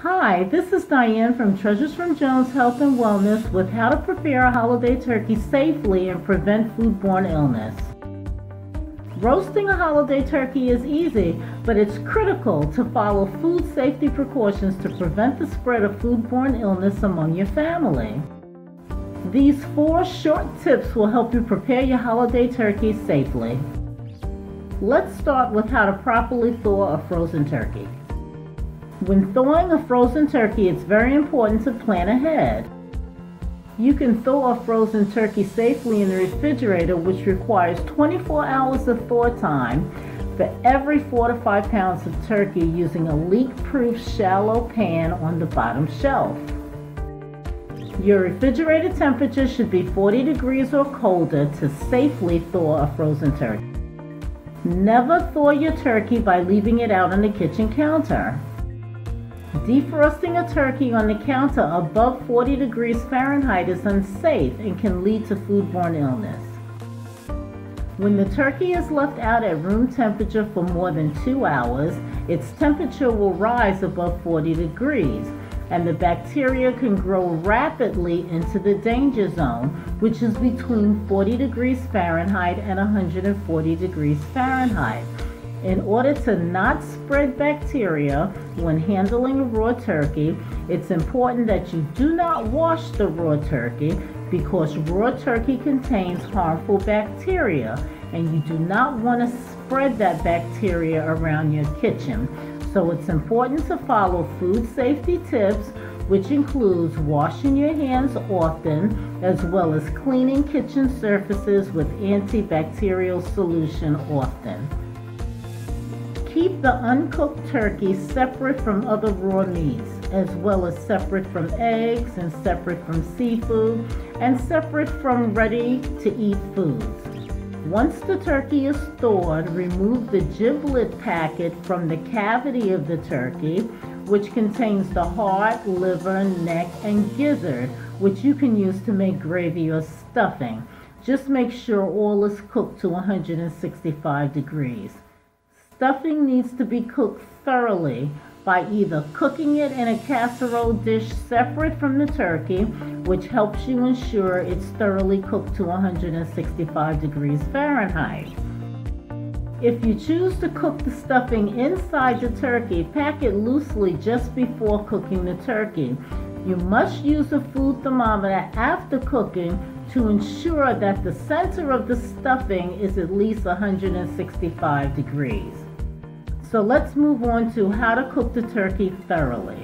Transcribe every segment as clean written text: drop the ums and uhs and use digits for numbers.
Hi, this is Diane from Treasures from Jones Health and Wellness with how to prepare a holiday turkey safely and prevent foodborne illness. Roasting a holiday turkey is easy, but it's critical to follow food safety precautions to prevent the spread of foodborne illness among your family. These 4 short tips will help you prepare your holiday turkey safely. Let's start with how to properly thaw a frozen turkey. When thawing a frozen turkey, it's very important to plan ahead. You can thaw a frozen turkey safely in the refrigerator, which requires 24 hours of thaw time for every 4 to 5 pounds of turkey, using a leak-proof shallow pan on the bottom shelf. Your refrigerator temperature should be 40 degrees or colder to safely thaw a frozen turkey. Never thaw your turkey by leaving it out on the kitchen counter. Defrosting a turkey on the counter above 40 degrees Fahrenheit is unsafe and can lead to foodborne illness. When the turkey is left out at room temperature for more than 2 hours, its temperature will rise above 40 degrees, and the bacteria can grow rapidly into the danger zone, which is between 40 degrees Fahrenheit and 140 degrees Fahrenheit. In order to not spread bacteria when handling a raw turkey, it's important that you do not wash the raw turkey, because raw turkey contains harmful bacteria and you do not want to spread that bacteria around your kitchen. So it's important to follow food safety tips, which includes washing your hands often, as well as cleaning kitchen surfaces with antibacterial solution often. Keep the uncooked turkey separate from other raw meats, as well as separate from eggs and separate from seafood and separate from ready-to-eat foods. Once the turkey is thawed, remove the giblet packet from the cavity of the turkey, which contains the heart, liver, neck, and gizzard, which you can use to make gravy or stuffing. Just make sure all is cooked to 165 degrees. Stuffing needs to be cooked thoroughly by either cooking it in a casserole dish separate from the turkey, which helps you ensure it's thoroughly cooked to 165 degrees Fahrenheit. If you choose to cook the stuffing inside the turkey, pack it loosely just before cooking the turkey. You must use a food thermometer after cooking to ensure that the center of the stuffing is at least 165 degrees. So let's move on to how to cook the turkey thoroughly.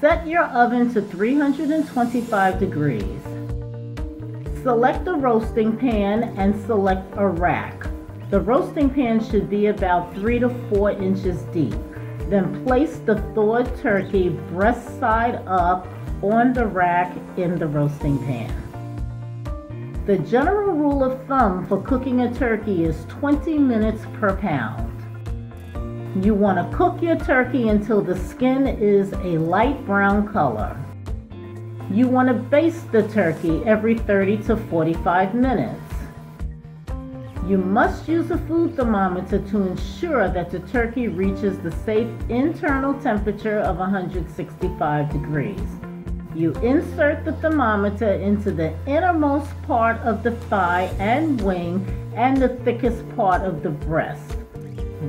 Set your oven to 325 degrees. Select a roasting pan and select a rack. The roasting pan should be about 3 to 4 inches deep. Then place the thawed turkey breast side up on the rack in the roasting pan. The general rule of thumb for cooking a turkey is 20 minutes per pound. You want to cook your turkey until the skin is a light brown color. You want to baste the turkey every 30 to 45 minutes. You must use a food thermometer to ensure that the turkey reaches the safe internal temperature of 165 degrees. You insert the thermometer into the innermost part of the thigh and wing and the thickest part of the breast.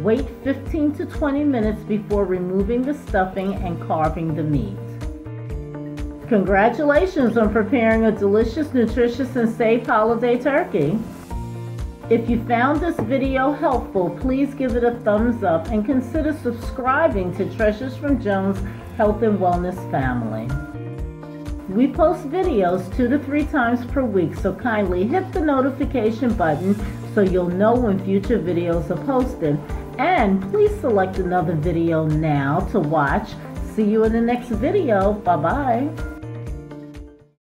Wait 15 to 20 minutes before removing the stuffing and carving the meat. Congratulations on preparing a delicious, nutritious, and safe holiday turkey. If you found this video helpful, please give it a thumbs up and consider subscribing to Treasures from Jones Health and Wellness family. We post videos 2 to 3 times per week, so kindly hit the notification button so you'll know when future videos are posted. And please select another video now to watch. See you in the next video. Bye-bye.